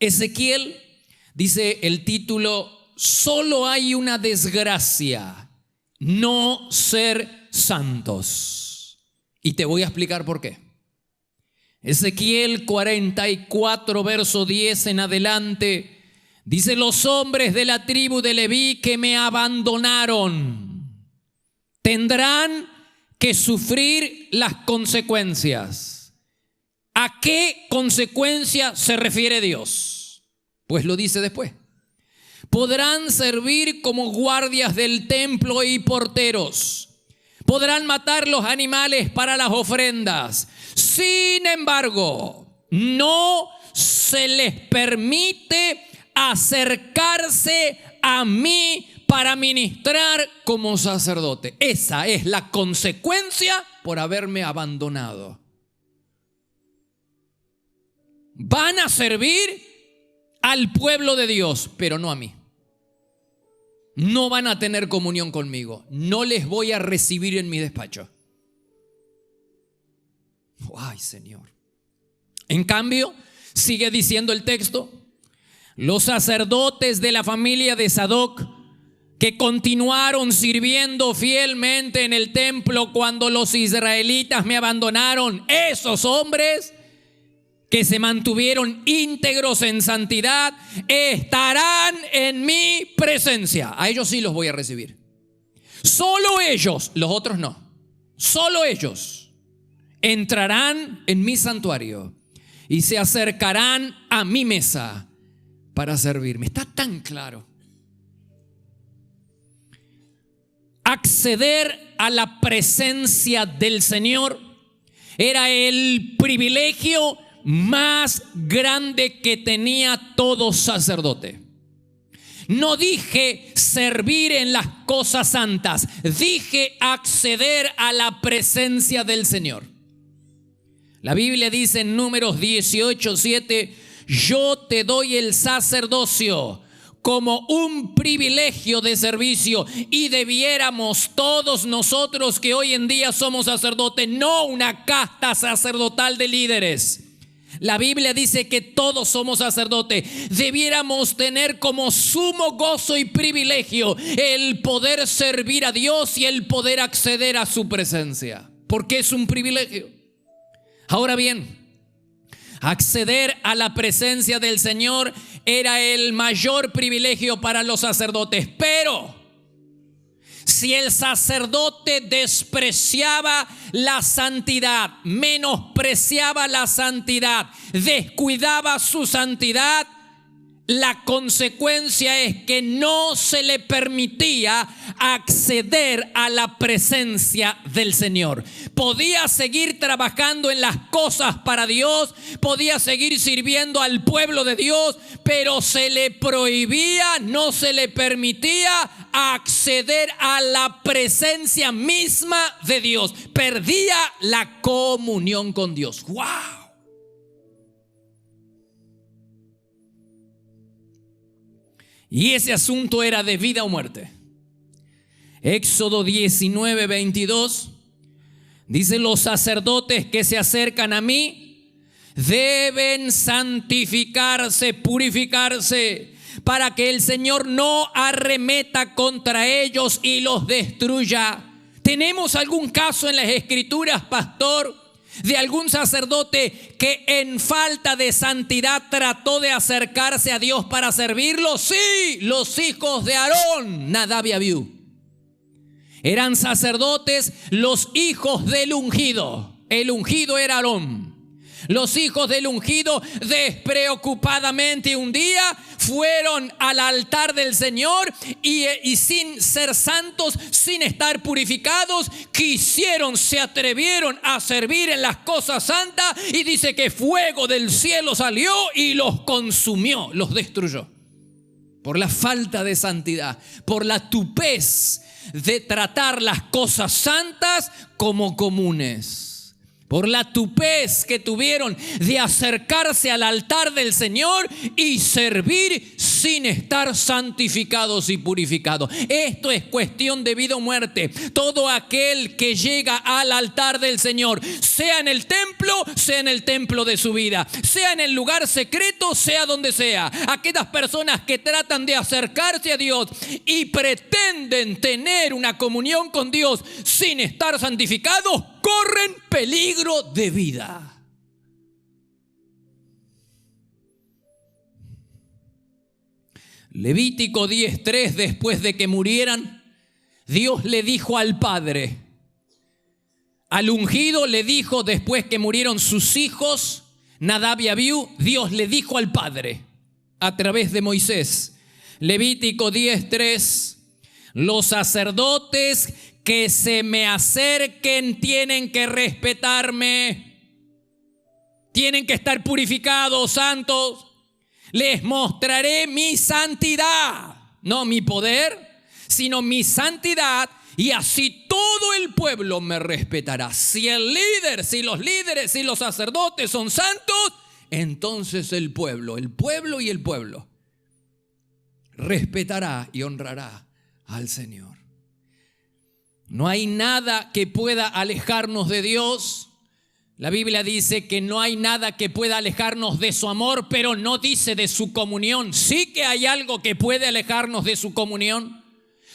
Ezequiel, dice el título, solo hay una desgracia: no ser santos. Y te voy a explicar por qué. Ezequiel 44, verso 10 en adelante, dice: los hombres de la tribu de Leví que me abandonaron tendrán que sufrir las consecuencias. ¿A qué consecuencia se refiere Dios? Pues lo dice después. Podrán servir como guardias del templo y porteros. Podrán matar los animales para las ofrendas. Sin embargo, no se les permite acercarse a mí para ministrar como sacerdote. Esa es la consecuencia por haberme abandonado. Van a servir al pueblo de Dios, pero no a mí. No van a tener comunión conmigo. No les voy a recibir en mi despacho. Ay, Señor. En cambio, sigue diciendo el texto, los sacerdotes de la familia de Sadoc, que continuaron sirviendo fielmente en el templo cuando los israelitas me abandonaron, esos hombres que se mantuvieron íntegros en santidad, estarán en mi presencia. A ellos sí los voy a recibir. Solo ellos, los otros no. Solo ellos entrarán en mi santuario y se acercarán a mi mesa para servirme. Está tan claro. Acceder a la presencia del Señor era el privilegio más grande que tenía todo sacerdote. No dije servir en las cosas santas, dije acceder a la presencia del Señor. La Biblia dice en Números 18:7, yo te doy el sacerdocio como un privilegio de servicio, y debiéramos todos nosotros que hoy en día somos sacerdotes, no una casta sacerdotal de líderes. La Biblia dice que todos somos sacerdotes. Debiéramos tener como sumo gozo y privilegio el poder servir a Dios y el poder acceder a su presencia, porque es un privilegio. Ahora bien, acceder a la presencia del Señor era el mayor privilegio para los sacerdotes. Pero si el sacerdote despreciaba la santidad, menospreciaba la santidad, descuidaba su santidad, la consecuencia es que no se le permitía acceder a la presencia del Señor. Podía seguir trabajando en las cosas para Dios, podía seguir sirviendo al pueblo de Dios, pero se le prohibía, no se le permitía acceder a la presencia misma de Dios. Perdía la comunión con Dios. ¡Wow! Y ese asunto era de vida o muerte. Éxodo 19:22 dice: los sacerdotes que se acercan a mí deben santificarse, purificarse, para que el Señor no arremeta contra ellos y los destruya. ¿Tenemos algún caso en las Escrituras, pastor, de algún sacerdote que en falta de santidad trató de acercarse a Dios para servirlo? Sí, los hijos de Aarón, Nadab y Abiú. Eran sacerdotes los hijos del ungido. El ungido era Aarón. Los hijos del ungido despreocupadamente un día fueron al altar del Señor y sin ser santos, sin estar purificados, se atrevieron a servir en las cosas santas, y dice que fuego del cielo salió y los consumió, los destruyó. Por la falta de santidad, por la tupez de tratar las cosas santas como comunes. por la tupez que tuvieron de acercarse al altar del Señor y servir sin estar santificados y purificados. Esto es cuestión de vida o muerte. Todo aquel que llega al altar del Señor, sea en el templo de su vida, sea en el lugar secreto, sea donde sea, aquellas personas que tratan de acercarse a Dios y pretenden tener una comunión con Dios sin estar santificados, corren peligro de vida. Levítico 10:3, después de que murieran, Dios le dijo al Padre, al ungido le dijo, después que murieron sus hijos, Nadab y Abiú, Dios le dijo al Padre, a través de Moisés, Levítico 10:3, los sacerdotes que se me acerquen tienen que respetarme, tienen que estar purificados, santos. Les mostraré mi santidad, no mi poder, sino mi santidad, y así todo el pueblo me respetará. Si los líderes, si los sacerdotes son santos, entonces el pueblo respetará y honrará al Señor. No hay nada que pueda alejarnos de Dios. La Biblia dice que no hay nada que pueda alejarnos de su amor, pero no dice de su comunión. Sí que hay algo que puede alejarnos de su comunión.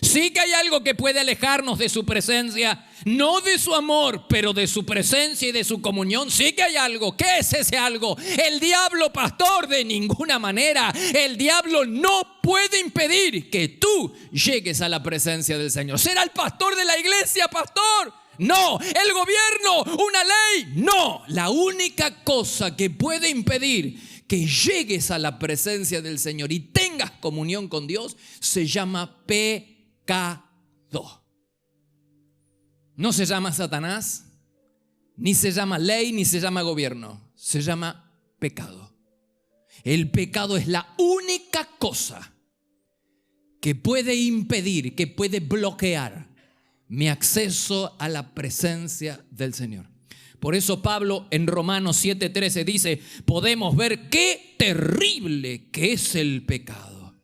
Sí que hay algo que puede alejarnos de su presencia. No de su amor, pero de su presencia y de su comunión. Sí que hay algo. ¿Qué es ese algo? El diablo, pastor, de ninguna manera. El diablo no puede impedir que tú llegues a la presencia del Señor. ¿Será el pastor de la iglesia, pastor? No. ¿El gobierno? ¿Una ley? No. La única cosa que puede impedir que llegues a la presencia del Señor y tengas comunión con Dios se llama pecado. No se llama Satanás, ni se llama ley, ni se llama gobierno. Se llama pecado. El pecado es la única cosa que puede impedir, que puede bloquear mi acceso a la presencia del Señor. Por eso Pablo en Romanos 7:13 dice, podemos ver qué terrible que es el pecado.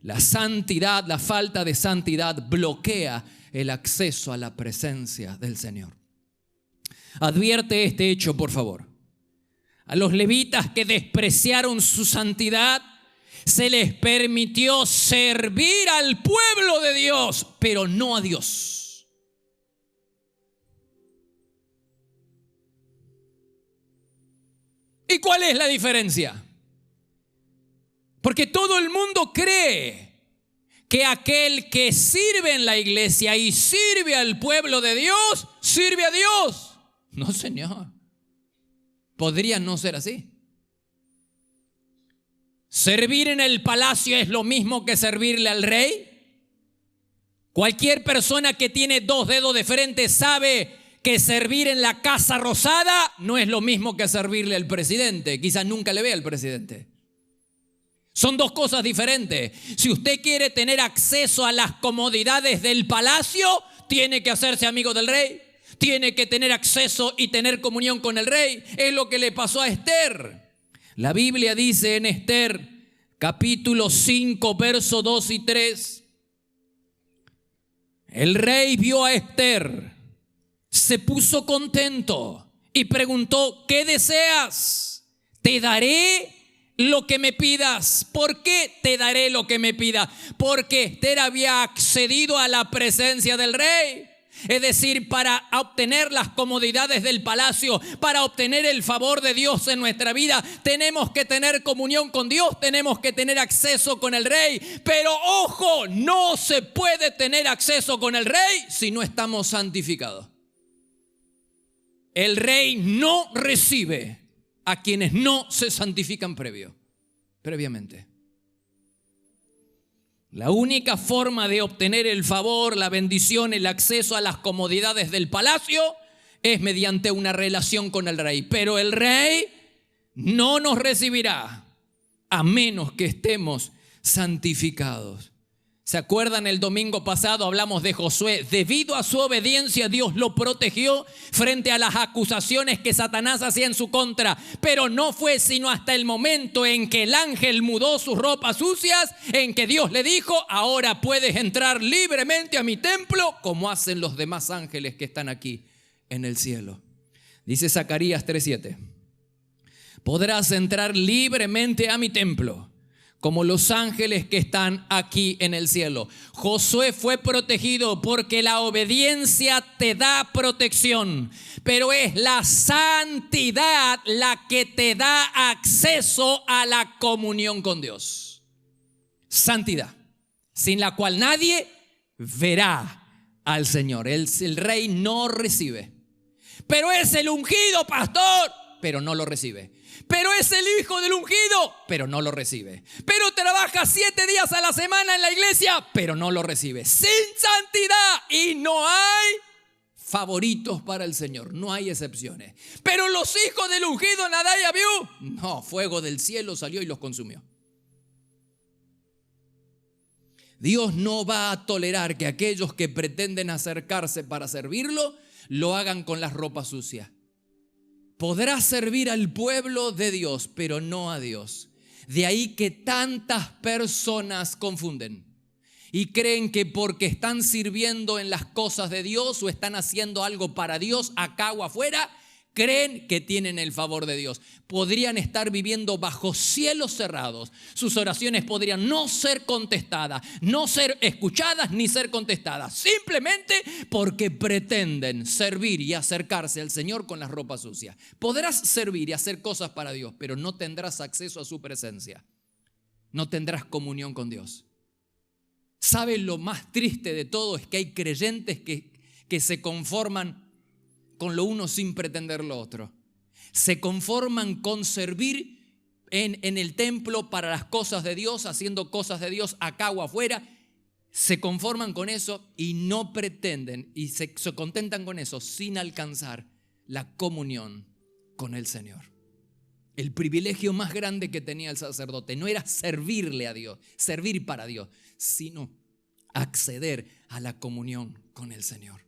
La santidad, la falta de santidad bloquea el acceso a la presencia del Señor. Advierte este hecho, por favor. A los levitas que despreciaron su santidad, se les permitió servir al pueblo de Dios, pero no a Dios. ¿Y cuál es la diferencia? Porque todo el mundo cree que aquel que sirve en la iglesia y sirve al pueblo de Dios, sirve a Dios. No, Señor. Podría no ser así. ¿Servir en el palacio es lo mismo que servirle al rey? Cualquier persona que tiene 2 dedos de frente sabe que servir en la Casa Rosada no es lo mismo que servirle al presidente. Quizás nunca le vea al presidente. Son 2 cosas diferentes. Si usted quiere tener acceso a las comodidades del palacio, tiene que hacerse amigo del rey. Tiene que tener acceso y tener comunión con el rey. Es lo que le pasó a Esther. La Biblia dice en Esther, capítulo 5, verso 2 y 3. El rey vio a Esther, se puso contento y preguntó, ¿qué deseas? Te daré lo que me pidas. ¿Por qué te daré lo que me pidas? Porque Esther había accedido a la presencia del rey. Es decir, para obtener las comodidades del palacio, para obtener el favor de Dios en nuestra vida, tenemos que tener comunión con Dios, tenemos que tener acceso con el rey. Pero ojo, no se puede tener acceso con el rey si no estamos santificados. El rey no recibe a quienes no se santifican previamente. La única forma de obtener el favor, la bendición, el acceso a las comodidades del palacio es mediante una relación con el rey. Pero el rey no nos recibirá a menos que estemos santificados. ¿Se acuerdan? El domingo pasado hablamos de Josué. Debido a su obediencia, Dios lo protegió frente a las acusaciones que Satanás hacía en su contra. Pero no fue sino hasta el momento en que el ángel mudó sus ropas sucias, en que Dios le dijo: ahora puedes entrar libremente a mi templo, como hacen los demás ángeles que están aquí en el cielo. Dice Zacarías 3:7. Podrás entrar libremente a mi templo, como los ángeles que están aquí en el cielo. Josué fue protegido porque la obediencia te da protección, pero es la santidad la que te da acceso a la comunión con Dios. Santidad, sin la cual nadie verá al Señor. El rey no recibe. Pero es el ungido, pastor, pero no lo recibe. Pero es el hijo del ungido, pero no lo recibe. Pero trabaja 7 días a la semana en la iglesia, pero no lo recibe. Sin santidad, y no hay favoritos para el Señor, no hay excepciones. Pero los hijos del ungido, Nadab y Abiú, no, fuego del cielo salió y los consumió. Dios no va a tolerar que aquellos que pretenden acercarse para servirlo lo hagan con las ropas sucias. Podrá servir al pueblo de Dios, pero no a Dios. De ahí que tantas personas confunden y creen que porque están sirviendo en las cosas de Dios o están haciendo algo para Dios acá o afuera, creen que tienen el favor de Dios. Podrían estar viviendo bajo cielos cerrados. Sus oraciones podrían no ser contestadas, no ser escuchadas ni ser contestadas, simplemente porque pretenden servir y acercarse al Señor con las ropas sucias. Podrás servir y hacer cosas para Dios, pero no tendrás acceso a su presencia. No tendrás comunión con Dios. ¿Saben lo más triste de todo? Es que hay creyentes que se conforman con lo uno sin pretender lo otro. Se conforman con servir en el templo para las cosas de Dios, haciendo cosas de Dios acá o afuera. Se conforman con eso y no pretenden y se contentan con eso sin alcanzar la comunión con el Señor. El privilegio más grande que tenía el sacerdote no era servirle a Dios, servir para Dios, sino acceder a la comunión con el Señor.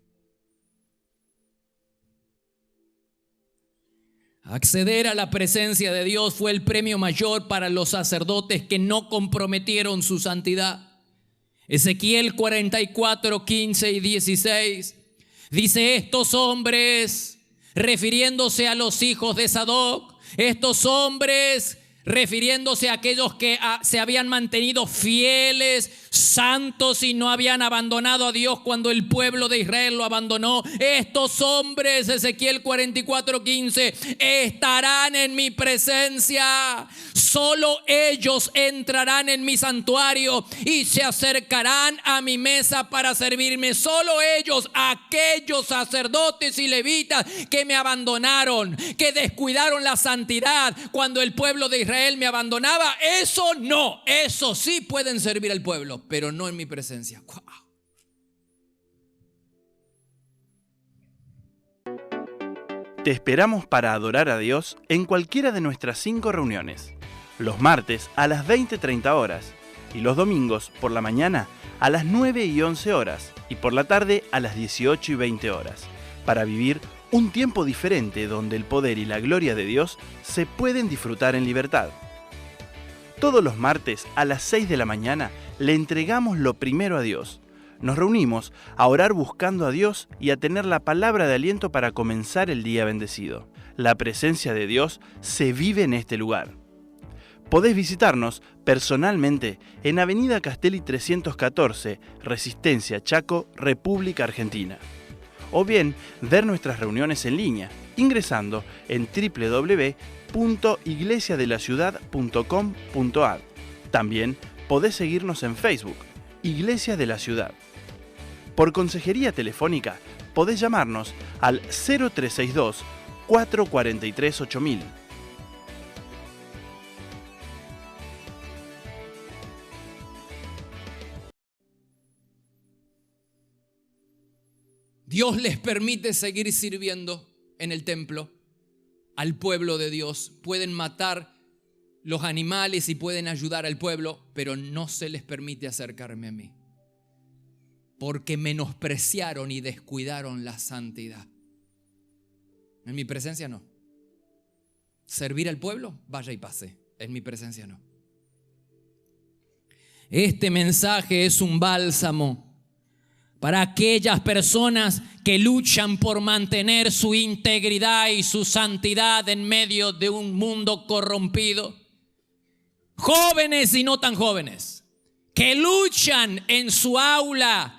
Acceder a la presencia de Dios fue el premio mayor para los sacerdotes que no comprometieron su santidad. Ezequiel 44, 15 y 16 dice: estos hombres, refiriéndose a los hijos de Sadoc, estos hombres, refiriéndose a aquellos que se habían mantenido fieles, santos y no habían abandonado a Dios cuando el pueblo de Israel lo abandonó. Estos hombres, Ezequiel 44:15, estarán en mi presencia. Solo ellos entrarán en mi santuario y se acercarán a mi mesa para servirme. Solo ellos, aquellos sacerdotes y levitas que me abandonaron, que descuidaron la santidad cuando el pueblo de Israel me abandonaba, eso no, eso sí pueden servir al pueblo, pero no en mi presencia. ¡Wow! Te esperamos para adorar a Dios en cualquiera de nuestras 5 reuniones. Los martes a las 20:30 horas y los domingos por la mañana a las 9 y 11 horas y por la tarde a las 18 y 20 horas, para vivir un tiempo diferente donde el poder y la gloria de Dios se pueden disfrutar en libertad. Todos los martes a las 6 de la mañana le entregamos lo primero a Dios. Nos reunimos a orar buscando a Dios y a tener la palabra de aliento para comenzar el día bendecido. La presencia de Dios se vive en este lugar. Podés visitarnos personalmente en Avenida Castelli 314, Resistencia, Chaco, República Argentina. O bien ver nuestras reuniones en línea, ingresando en www.iglesiadelaciudad.com.ar. También podés seguirnos en Facebook, Iglesia de la Ciudad. Por consejería telefónica, podés llamarnos al 0362 443 8000. Dios les permite seguir sirviendo en el templo al pueblo de Dios. Pueden matar los animales y pueden ayudar al pueblo, pero no se les permite acercarme a mí. porque menospreciaron y descuidaron la santidad. En mi presencia no. Servir al pueblo, vaya y pase. En mi presencia no. Este mensaje es un bálsamo para aquellas personas que luchan por mantener su integridad y su santidad en medio de un mundo corrompido. Jóvenes y no tan jóvenes, que luchan en su aula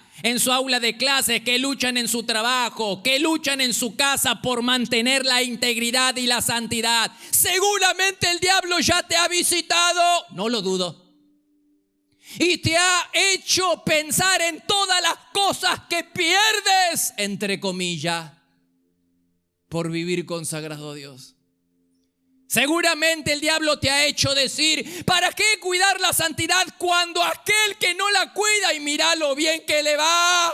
de clase, que luchan en su trabajo, que luchan en su casa por mantener la integridad y la santidad. Seguramente el diablo ya te ha visitado, no lo dudo, y te ha hecho pensar en todas las cosas que pierdes, entre comillas, por vivir consagrado a Dios. Seguramente el diablo te ha hecho decir: ¿para qué cuidar la santidad cuando aquel que no la cuida, y mira lo bien que le va?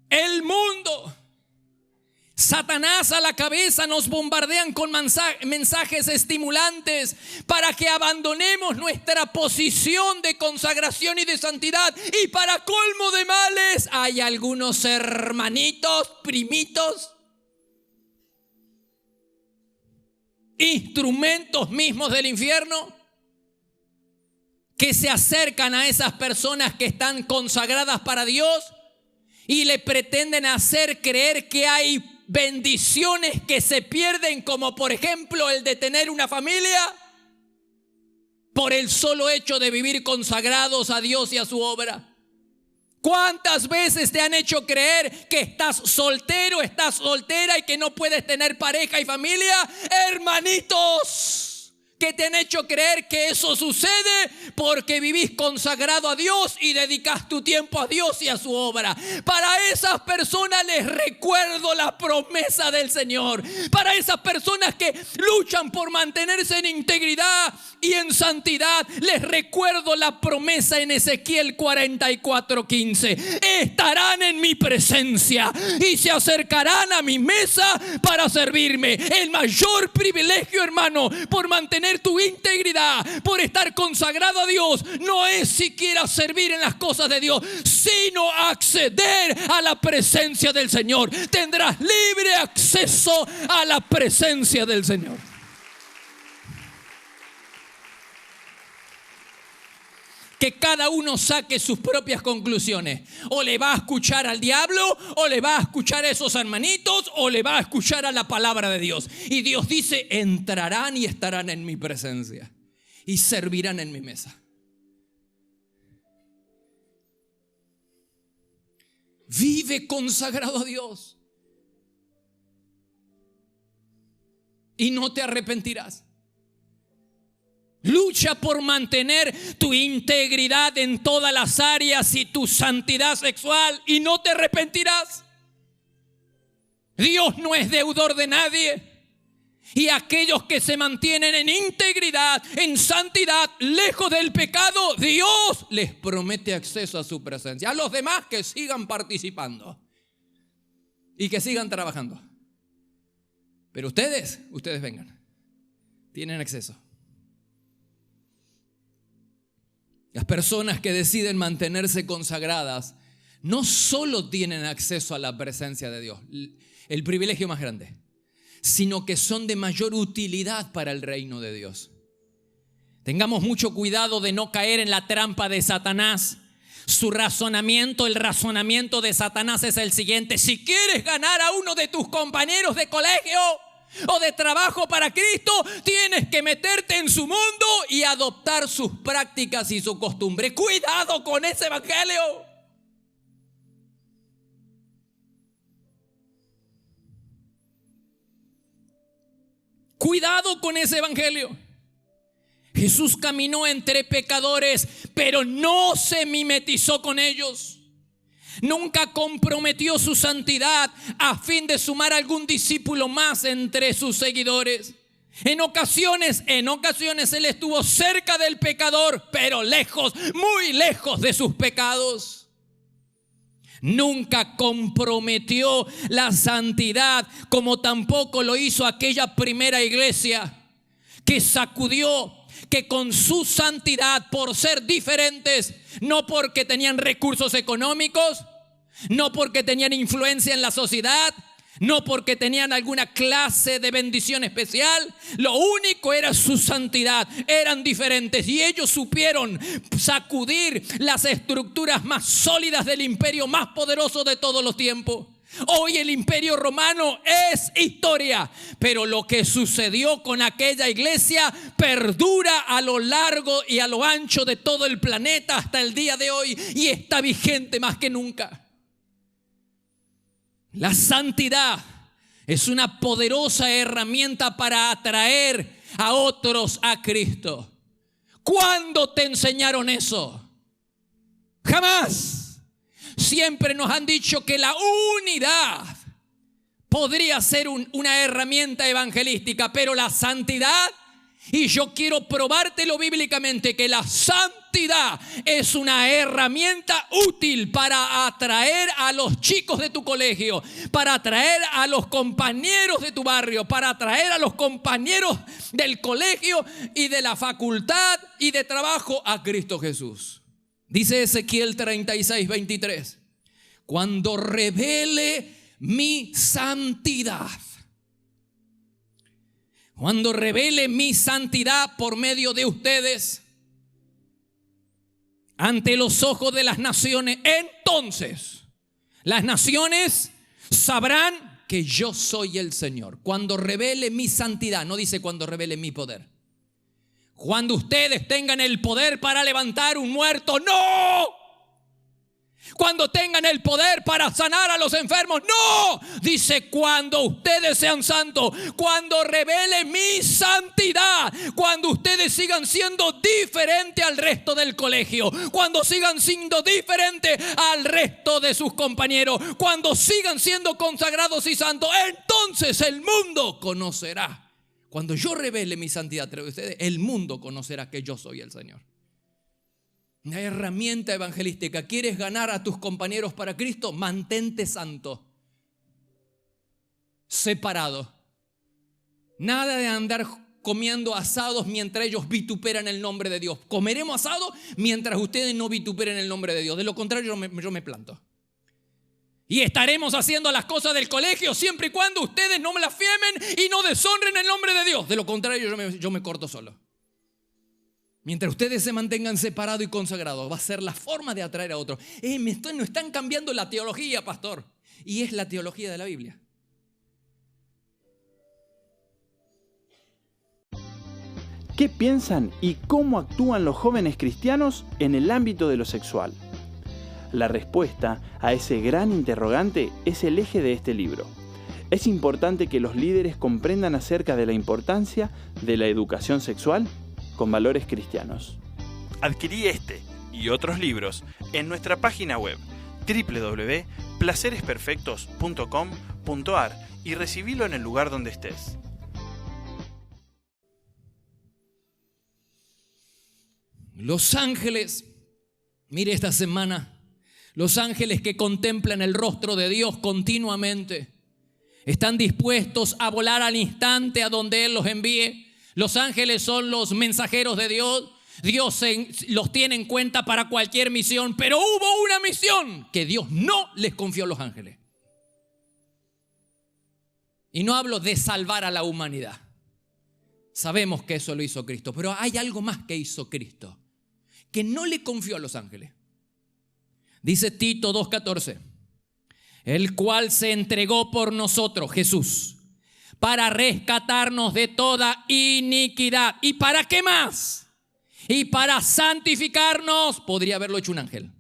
El mundo, Satanás a la cabeza, nos bombardean con mensajes estimulantes para que abandonemos nuestra posición de consagración y de santidad. Y para colmo de males, hay algunos hermanitos, primitos, instrumentos mismos del infierno, que se acercan a esas personas que están consagradas para Dios y le pretenden hacer creer que hay bendiciones que se pierden, como por ejemplo el de tener una familia, por el solo hecho de vivir consagrados a Dios y a su obra. ¿Cuántas veces te han hecho creer que estás soltero, estás soltera y que no puedes tener pareja y familia? Hermanitos, que te han hecho creer que eso sucede porque vivís consagrado a Dios y dedicas tu tiempo a Dios y a su obra. Para esas personas les recuerdo la promesa del Señor. Para esas personas que luchan por mantenerse en integridad y en santidad, les recuerdo la promesa en Ezequiel 44:15. Estarán en mi presencia y se acercarán a mi mesa para servirme. El mayor privilegio, hermano, por mantener tu integridad, por estar consagrado a Dios, no es siquiera servir en las cosas de Dios, sino acceder a la presencia del Señor. Tendrás libre acceso a la presencia del Señor. Que cada uno saque sus propias conclusiones. O le va a escuchar al diablo, o le va a escuchar a esos hermanitos, o le va a escuchar a la palabra de Dios. Y Dios dice: entrarán y estarán en mi presencia y servirán en mi mesa. Vive consagrado a Dios y no te arrepentirás. Lucha por mantener tu integridad en todas las áreas y tu santidad sexual y no te arrepentirás. Dios no es deudor de nadie. Y aquellos que se mantienen en integridad, en santidad, lejos del pecado, Dios les promete acceso a su presencia. A los demás que sigan participando y que sigan trabajando. Pero ustedes vengan. Tienen acceso. Las personas que deciden mantenerse consagradas no solo tienen acceso a la presencia de Dios, el privilegio más grande, sino que son de mayor utilidad para el reino de Dios. Tengamos mucho cuidado de no caer en la trampa de Satanás. Su razonamiento, el razonamiento de Satanás es el siguiente: si quieres ganar a uno de tus compañeros de colegio o de trabajo para Cristo, tienes que meterte en su mundo y adoptar sus prácticas y su costumbre. Cuidado con ese evangelio. Cuidado con ese evangelio. Jesús caminó entre pecadores, pero no se mimetizó con ellos. Nunca comprometió su santidad a fin de sumar algún discípulo más entre sus seguidores. En ocasiones Él estuvo cerca del pecador, pero lejos, muy lejos de sus pecados. Nunca comprometió la santidad, como tampoco lo hizo aquella primera iglesia que sacudió que con su santidad, por ser diferentes, no porque tenían recursos económicos, no porque tenían influencia en la sociedad, no porque tenían alguna clase de bendición especial, lo único era su santidad. Eran diferentes y ellos supieron sacudir las estructuras más sólidas del imperio más poderoso de todos los tiempos. Hoy el imperio romano es historia, pero lo que sucedió con aquella iglesia perdura a lo largo y a lo ancho de todo el planeta hasta el día de hoy y está vigente más que nunca. La santidad es una poderosa herramienta para atraer a otros a Cristo. ¿Cuándo te enseñaron eso? Jamás. Siempre nos han dicho que la unidad podría ser una herramienta evangelística, pero la santidad, y yo quiero probártelo bíblicamente, que la santidad es una herramienta útil para atraer a los chicos de tu colegio, para atraer a los compañeros de tu barrio, para atraer a los compañeros del colegio y de la facultad y de trabajo a Cristo Jesús. Dice Ezequiel 36:23, cuando revele mi santidad. Cuando revele mi santidad por medio de ustedes ante los ojos de las naciones, entonces las naciones sabrán que yo soy el Señor. Cuando revele mi santidad, no dice cuando revele mi poder. Cuando ustedes tengan el poder para levantar un muerto, ¡no! Cuando tengan el poder para sanar a los enfermos, no. Dice cuando ustedes sean santos, cuando revele mi santidad, cuando ustedes sigan siendo diferentes al resto del colegio, cuando sigan siendo diferentes al resto de sus compañeros, cuando sigan siendo consagrados y santos, entonces el mundo conocerá. Cuando yo revele mi santidad entre ustedes, el mundo conocerá que yo soy el Señor. Una herramienta evangelística. ¿Quieres ganar a tus compañeros para Cristo? Mantente santo, separado. Nada de andar comiendo asados mientras ellos vituperan el nombre de Dios. Comeremos asado mientras ustedes no vituperen el nombre de Dios. De lo contrario yo me planto. Y estaremos haciendo las cosas del colegio siempre y cuando ustedes no blasfemen y no deshonren el nombre de Dios. De lo contrario yo me corto solo. Mientras ustedes se mantengan separados y consagrados, va a ser la forma de atraer a otros. No están cambiando la teología, pastor. Y es la teología de la Biblia. ¿Qué piensan y cómo actúan los jóvenes cristianos en el ámbito de lo sexual? La respuesta a ese gran interrogante es el eje de este libro. Es importante que los líderes comprendan acerca de la importancia de la educación sexual con valores cristianos. Adquirí este y otros libros en nuestra página web www.placeresperfectos.com.ar y recibilo en el lugar donde estés. Los ángeles, mire esta semana, los ángeles que contemplan el rostro de Dios continuamente, están dispuestos a volar al instante a donde Él los envíe. Los ángeles son los mensajeros de Dios. Dios los tiene en cuenta para cualquier misión, pero hubo una misión que Dios no les confió a los ángeles. Y no hablo de salvar a la humanidad. Sabemos que eso lo hizo Cristo, pero hay algo más que hizo Cristo, que no le confió a los ángeles. Dice Tito 2:14, el cual se entregó por nosotros, Jesús, para rescatarnos de toda iniquidad. ¿Y para qué más? Y para santificarnos, podría haberlo hecho un ángel,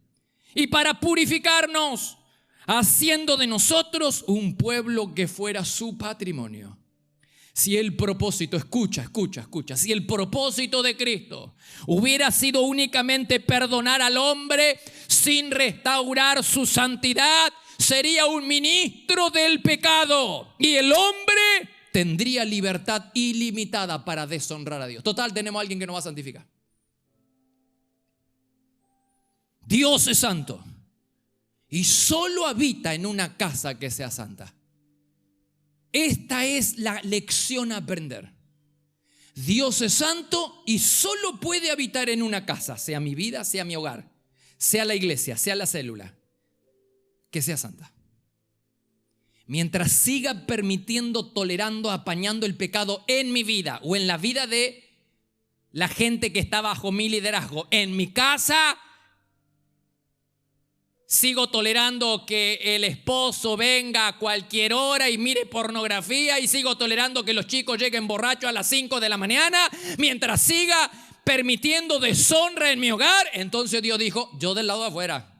y para purificarnos, haciendo de nosotros un pueblo que fuera su patrimonio. Si el propósito, escucha, si el propósito de Cristo hubiera sido únicamente perdonar al hombre sin restaurar su santidad, sería un ministro del pecado y el hombre tendría libertad ilimitada para deshonrar a Dios. Total, tenemos a alguien que nos va a santificar. Dios es santo y solo habita en una casa que sea santa. Esta es la lección a aprender. Dios es santo y solo puede habitar en una casa, sea mi vida, sea mi hogar, sea la iglesia, sea la célula, que sea santa. Mientras siga permitiendo, tolerando, apañando el pecado en mi vida o en la vida de la gente que está bajo mi liderazgo, en mi casa, sigo tolerando que el esposo venga a cualquier hora y mire pornografía, y sigo tolerando que los chicos lleguen borrachos a las 5 de la mañana, mientras siga permitiendo deshonra en mi hogar, entonces Dios dijo, yo del lado de afuera.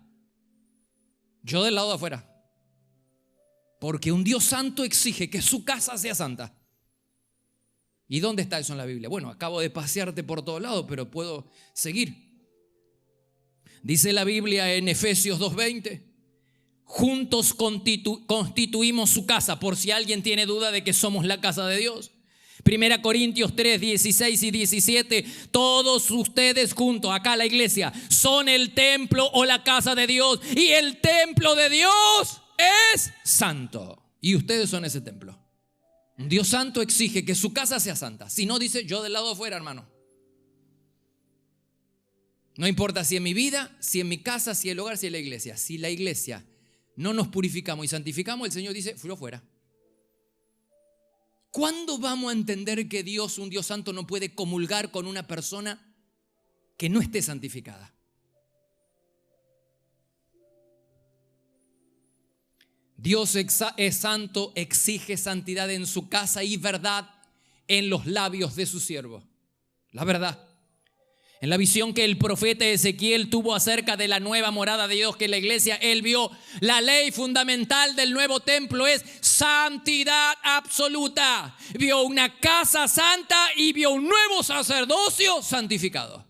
Yo del lado de afuera. Porque un Dios santo exige que su casa sea santa. ¿Y dónde está eso en la Biblia? Bueno, acabo de pasearte por todos lados, pero puedo seguir. Dice la Biblia en Efesios 2:20, juntos constituimos su casa, por si alguien tiene duda de que somos la casa de Dios. 1 Corintios 3:16 y 17, todos ustedes juntos, acá la iglesia, son el templo o la casa de Dios, y el templo de Dios es santo, y ustedes son ese templo. Un Dios santo exige que su casa sea santa. Si no, dice, yo del lado de afuera, hermano. No importa si en mi vida, si en mi casa, si en el hogar, si en la iglesia. Si la iglesia no nos purificamos y santificamos, el Señor dice, fui afuera. ¿Cuándo vamos a entender que Dios, un Dios santo, no puede comulgar con una persona que no esté santificada? Dios es santo, exige santidad en su casa y verdad en los labios de su siervo. La verdad. En la visión que el profeta Ezequiel tuvo acerca de la nueva morada de Dios, que es la iglesia, él vio la ley fundamental del nuevo templo es santidad absoluta. Vio una casa santa y vio un nuevo sacerdocio santificado.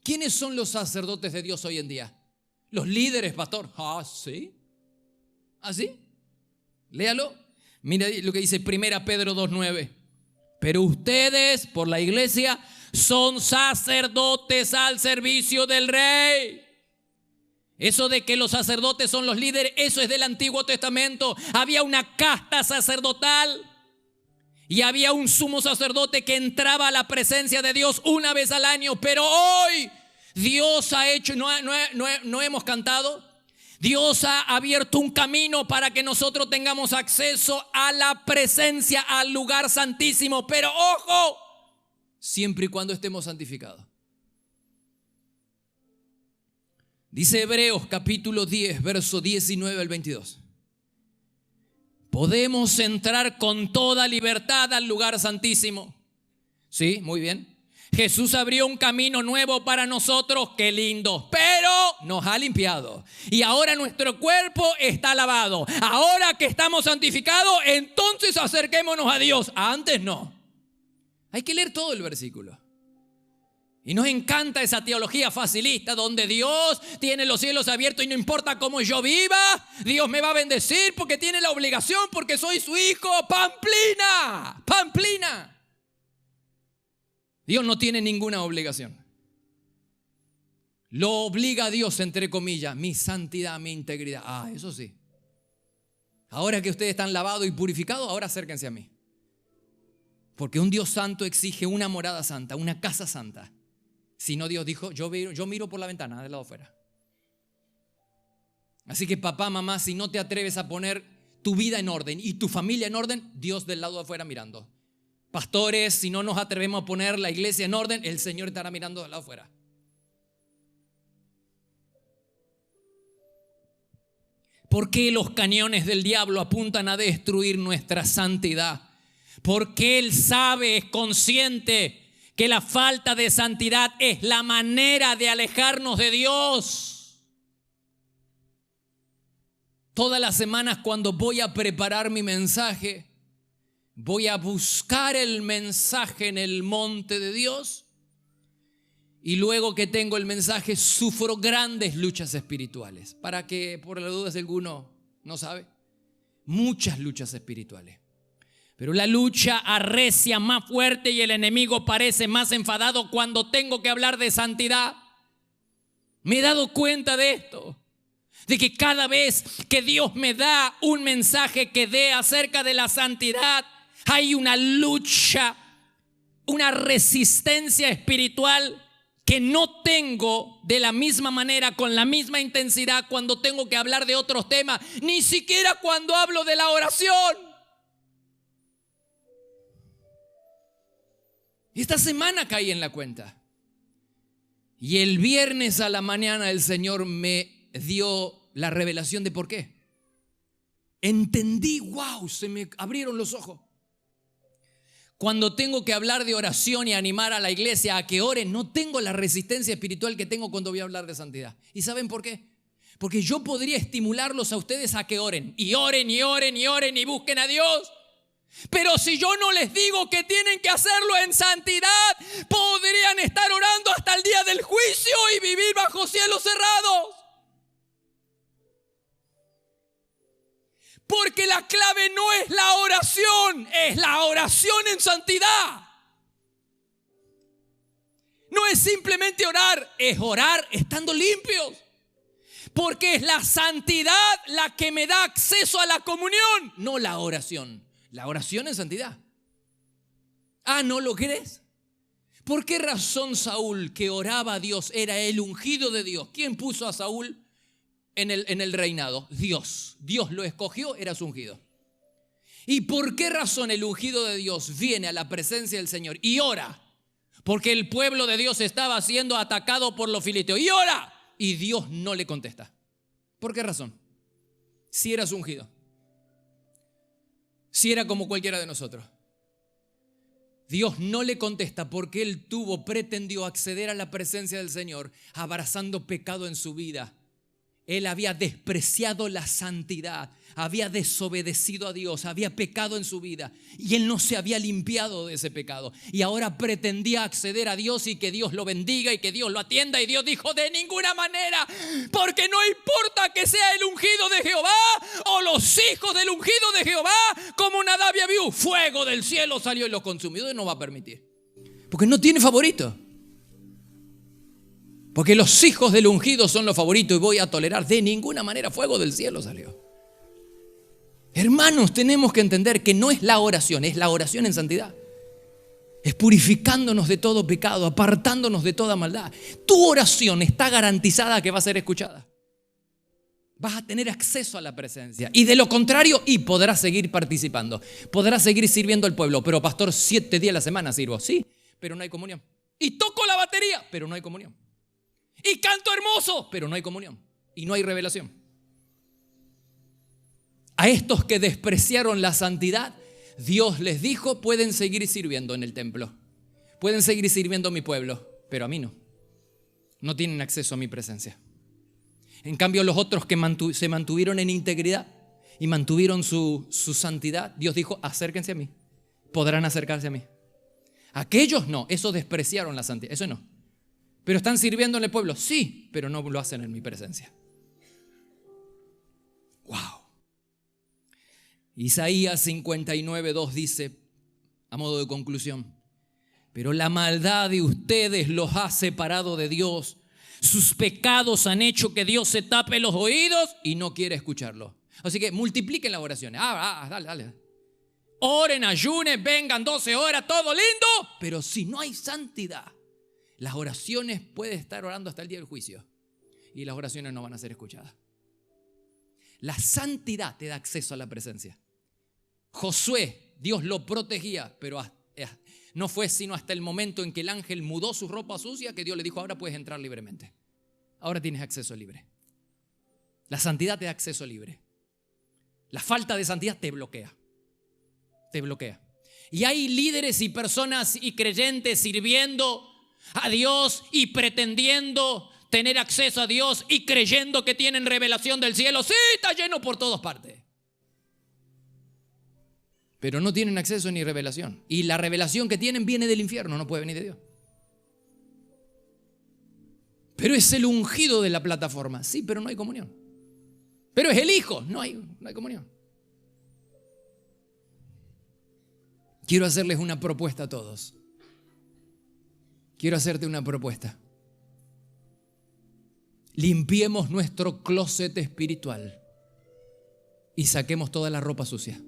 ¿Quiénes son los sacerdotes de Dios hoy en día? Los líderes, pastor. Ah, sí. ¿Ah, sí? Léalo. Mira lo que dice 1 Pedro 2:9. Pero ustedes, por la iglesia, son sacerdotes al servicio del rey. Eso de que los sacerdotes son los líderes, eso es del Antiguo Testamento. Había una casta sacerdotal y había un sumo sacerdote que entraba a la presencia de Dios una vez al año. Pero hoy Dios ha hecho, no hemos cantado, Dios ha abierto un camino para que nosotros tengamos acceso a la presencia, al lugar santísimo. Pero ojo, siempre y cuando estemos santificados. Dice Hebreos capítulo 10, verso 19 al 22. Podemos entrar con toda libertad al lugar santísimo. Sí, muy bien. Jesús abrió un camino nuevo para nosotros, qué lindo, pero nos ha limpiado. Y ahora nuestro cuerpo está lavado. Ahora que estamos santificados, entonces acerquémonos a Dios. Antes no. Hay que leer todo el versículo. Y nos encanta esa teología facilista donde Dios tiene los cielos abiertos y no importa cómo yo viva, Dios me va a bendecir porque tiene la obligación, porque soy su hijo. Pamplina, Pamplina. Dios no tiene ninguna obligación. Lo obliga a Dios, entre comillas, mi santidad, mi integridad. Ah, eso sí. Ahora que ustedes están lavados y purificados, ahora acérquense a mí. Porque un Dios santo exige una morada santa, una casa santa. Si no, Dios dijo, yo miro por la ventana del lado afuera. Así que papá, mamá, si no te atreves a poner tu vida en orden y tu familia en orden, Dios del lado de afuera mirando. Pastores, si no nos atrevemos a poner la iglesia en orden, el Señor estará mirando del lado afuera. ¿Por qué los cañones del diablo apuntan a destruir nuestra santidad? Porque Él sabe, es consciente que la falta de santidad es la manera de alejarnos de Dios. Todas las semanas cuando voy a preparar mi mensaje, voy a buscar el mensaje en el monte de Dios y luego que tengo el mensaje sufro grandes luchas espirituales. Para que por las dudas alguno no sabe, muchas luchas espirituales. Pero la lucha arrecia más fuerte y el enemigo parece más enfadado cuando tengo que hablar de santidad. Me he dado cuenta de esto, de que cada vez que Dios me da un mensaje que dé acerca de la santidad, hay una lucha una resistencia espiritual que no tengo de la misma manera, con la misma intensidad cuando tengo que hablar de otros temas, ni siquiera cuando hablo de la oración. Esta semana caí en la cuenta. Y el viernes a la mañana el Señor me dio la revelación de por qué. Entendí, wow, se me abrieron los ojos. Cuando tengo que hablar de oración y animar a la iglesia a que oren, no tengo la resistencia espiritual que tengo cuando voy a hablar de santidad. ¿Y saben por qué? Porque yo podría estimularlos a ustedes a que oren. Y oren, y oren, y oren, y busquen a Dios. Pero si yo no les digo que tienen que hacerlo en santidad, podrían estar orando hasta el día del juicio y vivir bajo cielos cerrados. Porque la clave no es la oración, es la oración en santidad. No es simplemente orar, es orar estando limpios. Porque es la santidad la que me da acceso a la comunión, no la oración. La oración en santidad. Ah, ¿no lo crees? ¿Por qué razón Saúl, que oraba a Dios, era el ungido de Dios? ¿Quién puso a Saúl en el reinado? Dios. Dios lo escogió, era su ungido. ¿Y por qué razón el ungido de Dios viene a la presencia del Señor y ora? Porque el pueblo de Dios estaba siendo atacado por los filisteos. Y ora. Y Dios no le contesta. ¿Por qué razón? Si era su ungido. Si era como cualquiera de nosotros. Dios no le contesta porque él pretendió acceder a la presencia del Señor abrazando pecado en su vida. Él había despreciado la santidad, había desobedecido a Dios, había pecado en su vida y él no se había limpiado de ese pecado. Y ahora pretendía acceder a Dios y que Dios lo bendiga y que Dios lo atienda. Y Dios dijo: de ninguna manera, porque no importa que sea el ungido de Jehová o los hijos del ungido de Jehová, como Nadab y Abiú, fuego del cielo salió y los consumió. Dios no va a permitir, porque no tiene favorito. Porque los hijos del ungido son los favoritos y voy a tolerar. De ninguna manera, fuego del cielo salió. Hermanos, tenemos que entender que no es la oración, es la oración en santidad. Es purificándonos de todo pecado, apartándonos de toda maldad. Tu oración está garantizada que va a ser escuchada. Vas a tener acceso a la presencia. Y de lo contrario, podrás seguir participando. Podrás seguir sirviendo al pueblo. Pero pastor, 7 días a la semana sirvo. Sí, pero no hay comunión. Y toco la batería, pero no hay comunión. Y canto hermoso, pero no hay comunión y no hay revelación. A estos que despreciaron la santidad, Dios les dijo: pueden seguir sirviendo en el templo, pueden seguir sirviendo a mi pueblo, pero a mí no. No tienen acceso a mi presencia. En cambio, los otros que se mantuvieron en integridad y mantuvieron su santidad, Dios dijo: acérquense a mí, podrán acercarse a mí. Aquellos no, esos despreciaron la santidad, eso no. ¿Pero están sirviendo en el pueblo? Sí, pero no lo hacen en mi presencia. Wow. Isaías 59:2 dice, a modo de conclusión: pero la maldad de ustedes los ha separado de Dios. Sus pecados han hecho que Dios se tape los oídos y no quiere escucharlo. Así que multipliquen las oraciones. Dale. Oren, ayunen, vengan 12 horas, todo lindo. Pero si no hay santidad, las oraciones, puede estar orando hasta el día del juicio y las oraciones no van a ser escuchadas. La santidad te da acceso a la presencia. Josué, Dios lo protegía, pero no fue sino hasta el momento en que el ángel mudó su ropa sucia que Dios le dijo: ahora puedes entrar libremente. Ahora tienes acceso libre. La santidad te da acceso libre. La falta de santidad te bloquea. Te bloquea. Y hay líderes y personas y creyentes sirviendo a Dios y pretendiendo tener acceso a Dios y creyendo que tienen revelación del cielo. Sí, está lleno por todas partes. Pero no tienen acceso ni revelación. Y la revelación que tienen viene del infierno, no puede venir de Dios. Pero es el ungido de la plataforma. Sí, pero no hay comunión. Pero es el hijo. No hay comunión. Quiero hacerles una propuesta a todos. Quiero hacerte una propuesta. Limpiemos nuestro closet espiritual y saquemos toda la ropa sucia.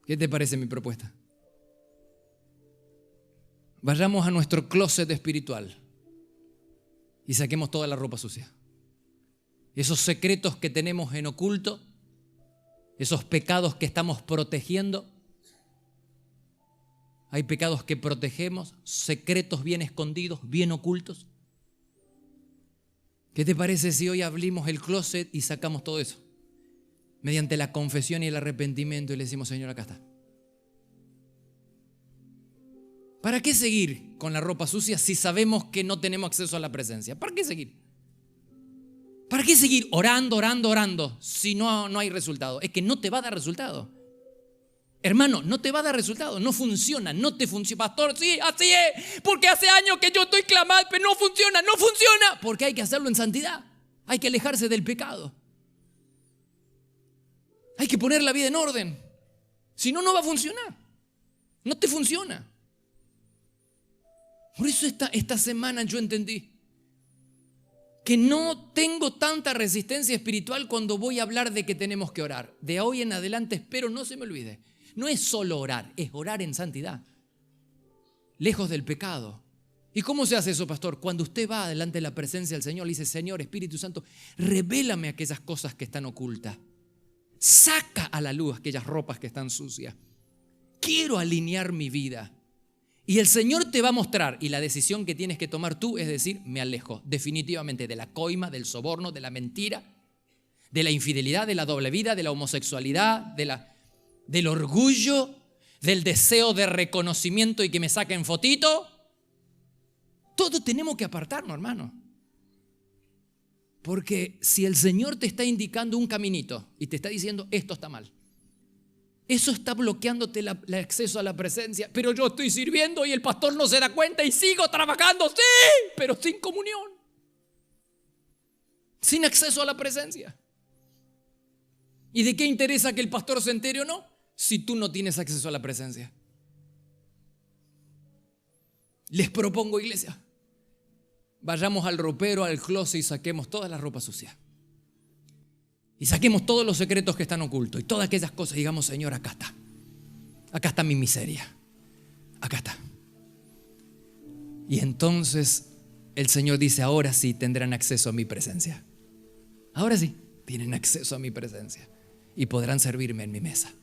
¿Qué te parece mi propuesta? Vayamos a nuestro closet espiritual y saquemos toda la ropa sucia. Esos secretos que tenemos en oculto, esos pecados que estamos protegiendo. Hay pecados que protegemos, secretos bien escondidos, bien ocultos. ¿Qué te parece si hoy abrimos el closet y sacamos todo eso? Mediante la confesión y el arrepentimiento y le decimos, Señor, acá está. ¿Para qué seguir con la ropa sucia si sabemos que no tenemos acceso a la presencia? ¿Para qué seguir? ¿Para qué seguir orando si no hay resultado? Es que no te va a dar resultado. Hermano, no te va a dar resultado, no funciona, no te funciona. Pastor, sí, así es, porque hace años que yo estoy clamando, pero no funciona, porque hay que hacerlo en santidad, hay que alejarse del pecado. Hay que poner la vida en orden, si no, no va a funcionar, no te funciona. Por eso esta semana yo entendí que no tengo tanta resistencia espiritual cuando voy a hablar de que tenemos que orar. De hoy en adelante espero no se me olvide. No es solo orar, es orar en santidad, lejos del pecado. ¿Y cómo se hace eso, pastor? Cuando usted va delante de la presencia del Señor, le dice, Señor, Espíritu Santo, revélame aquellas cosas que están ocultas. Saca a la luz aquellas ropas que están sucias. Quiero alinear mi vida. Y el Señor te va a mostrar, y la decisión que tienes que tomar tú es decir, me alejo definitivamente de la coima, del soborno, de la mentira, de la infidelidad, de la doble vida, de la homosexualidad, del orgullo, del deseo de reconocimiento y que me saquen fotito. Todo tenemos que apartarnos, hermano. Porque si el Señor te está indicando un caminito y te está diciendo esto está mal, eso está bloqueándote el acceso a la presencia. Pero yo estoy sirviendo y el pastor no se da cuenta y sigo trabajando, sí, pero sin comunión, sin acceso a la presencia. ¿Y de qué interesa que el pastor se entere o no si tú no tienes acceso a la presencia? Les propongo, iglesia, vayamos al ropero, al closet y saquemos toda la ropa sucia. Y saquemos todos los secretos que están ocultos y todas aquellas cosas. Digamos, Señor, acá está mi miseria, acá está. Y entonces el Señor dice, ahora sí tendrán acceso a mi presencia. Ahora sí tienen acceso a mi presencia y podrán servirme en mi mesa.